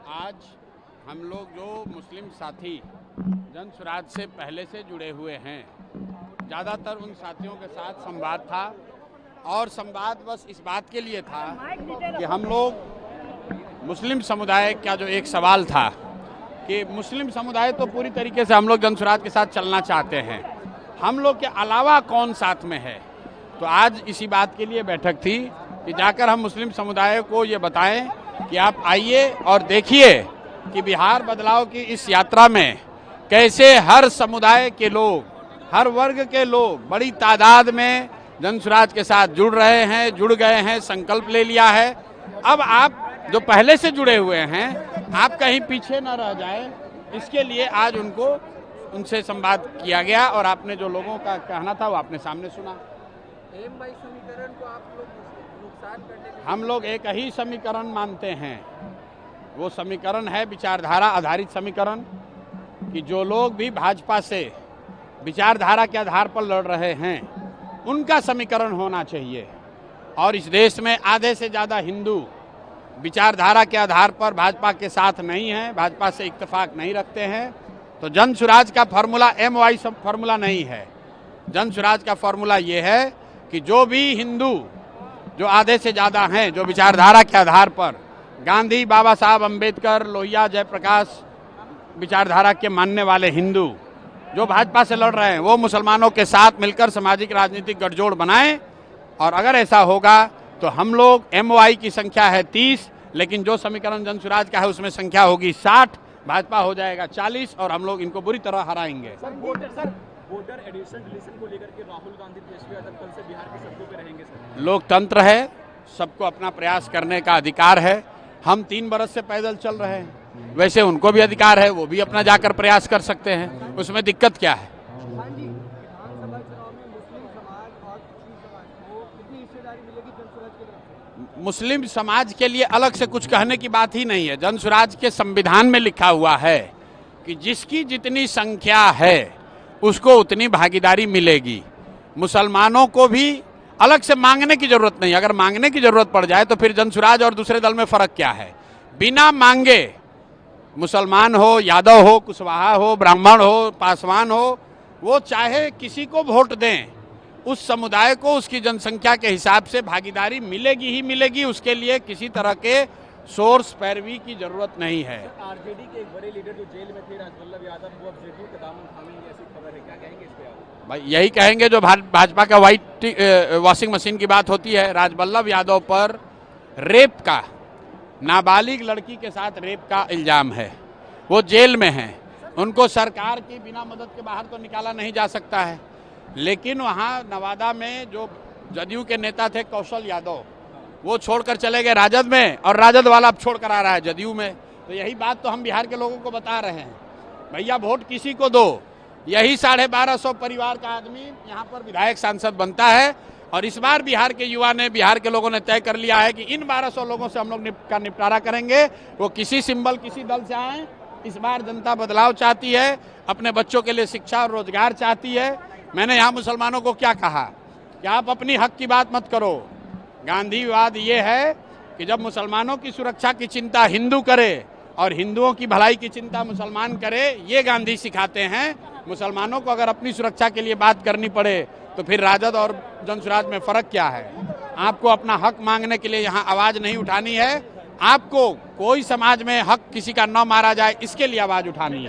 आज हम लोग जो मुस्लिम साथी जन स्वराज से पहले से जुड़े हुए हैं, ज़्यादातर उन साथियों के साथ संवाद था और संवाद बस इस बात के लिए था कि हम लोग मुस्लिम समुदाय का जो एक सवाल था कि मुस्लिम समुदाय तो पूरी तरीके से हम लोग जन स्वराज के साथ चलना चाहते हैं, हम लोग के अलावा कौन साथ में है। तो आज इसी बात के लिए बैठक थी कि जाकर हम मुस्लिम समुदाय को ये बताएं कि आप आइए और देखिए कि बिहार बदलाव की इस यात्रा में कैसे हर समुदाय के लोग, हर वर्ग के लोग बड़ी तादाद में जन स्वराज के साथ जुड़ रहे हैं, जुड़ गए हैं, संकल्प ले लिया है। अब आप जो पहले से जुड़े हुए हैं, आप कहीं पीछे न रह जाए, इसके लिए आज उनसे संवाद किया गया और आपने जो लोगों का कहना था वो आपने सामने सुना। समीकरण को आप लोग नुकसान करने के हम लोग एक ही समीकरण मानते हैं, वो समीकरण है विचारधारा आधारित समीकरण कि जो लोग भी भाजपा से विचारधारा के आधार पर लड़ रहे हैं उनका समीकरण होना चाहिए। और इस देश में आधे से ज़्यादा हिंदू विचारधारा के आधार पर भाजपा के साथ नहीं हैं, भाजपा से इत्तेफाक नहीं रखते हैं। तो जन स्वराज का फॉर्मूला MY फॉर्मूला नहीं है। जन स्वराज का फॉर्मूला ये है कि जो भी हिंदू, जो आधे से ज़्यादा हैं, जो विचारधारा के आधार पर गांधी, बाबा साहब अम्बेडकर, लोहिया, जयप्रकाश विचारधारा के मानने वाले हिंदू जो भाजपा से लड़ रहे हैं, वो मुसलमानों के साथ मिलकर सामाजिक राजनीतिक गठजोड़ बनाएं। और अगर ऐसा होगा तो हम लोग MY की संख्या है 30, लेकिन जो समीकरण जन स्वराज का है उसमें संख्या होगी 60, भाजपा हो जाएगा 40 और हम लोग इनको बुरी तरह हराएंगे। वोटर एडिशन डिलीशन को लेकर के राहुल गांधी, तेजस्वी यादव कल से बिहार की सड़कों पे रहेंगे सर। लोकतंत्र है, सबको अपना प्रयास करने का अधिकार है। हम 3 बरस से पैदल चल रहे हैं, वैसे उनको भी अधिकार है, वो भी अपना जाकर प्रयास कर सकते हैं, उसमें दिक्कत क्या है। विधानसभा चुनाव में मुस्लिम समाज और क्रिश्चियन समाज को कितनी हिस्सेदारी मिलेगी जन स्वराज के लिए? मुस्लिम समाज के लिए अलग से कुछ कहने की बात ही नहीं है। जन स्वराज के संविधान में लिखा हुआ है कि जिसकी जितनी संख्या है उसको उतनी भागीदारी मिलेगी। मुसलमानों को भी अलग से मांगने की जरूरत नहीं। अगर मांगने की जरूरत पड़ जाए तो फिर जन स्वराज और दूसरे दल में फर्क क्या है। बिना मांगे मुसलमान हो, यादव हो, कुशवाहा हो, ब्राह्मण हो, पासवान हो, वो चाहे किसी को वोट दें, उस समुदाय को उसकी जनसंख्या के हिसाब से भागीदारी मिलेगी ही मिलेगी। उसके लिए किसी तरह के सोर्स पैरवी की जरूरत नहीं है। आरजेडी के एक बड़े लीडर जो जेल में थे, राजवल्लभ यादव, वो अब जेडीयू का दामन थामेंगे ऐसी खबर है, क्या कहेंगे इस पे आप? भाई यही कहेंगे जो भाजपा का व्हाइट वॉशिंग मशीन की बात होती है। राजवल्लभ यादव पर रेप का, नाबालिग लड़की के साथ रेप का इल्जाम है, वो जेल में हैं, उनको सरकार की बिना मदद के बाहर तो निकाला नहीं जा सकता है। लेकिन वहाँ नवादा में जो जदयू के नेता थे कौशल यादव, वो छोड़कर चले गए राजद में और राजद वाला अब छोड़ कर आ रहा है जदयू में। तो यही बात तो हम बिहार के लोगों को बता रहे हैं, भैया वोट किसी को दो। यही 1250 परिवार का आदमी यहाँ पर विधायक सांसद बनता है और इस बार बिहार के युवा ने, बिहार के लोगों ने तय कर लिया है कि इन 1200 लोगों से हम लोग का निपटारा करेंगे। वो किसी सिंबल, किसी दल से आए। इस बार जनता बदलाव चाहती है, अपने बच्चों के लिए शिक्षा और रोजगार चाहती है। मैंने यहाँ मुसलमानों को क्या कहा कि आप अपनी हक की बात मत करो। गांधीवाद ये है कि जब मुसलमानों की सुरक्षा की चिंता हिंदू करे और हिंदुओं की भलाई की चिंता मुसलमान करे, ये गांधी सिखाते हैं। मुसलमानों को अगर अपनी सुरक्षा के लिए बात करनी पड़े तो फिर राजद और जन स्वराज में फर्क क्या है। आपको अपना हक मांगने के लिए यहाँ आवाज नहीं उठानी है। आपको कोई समाज में हक किसी का न मारा जाए, इसके लिए आवाज उठानी है।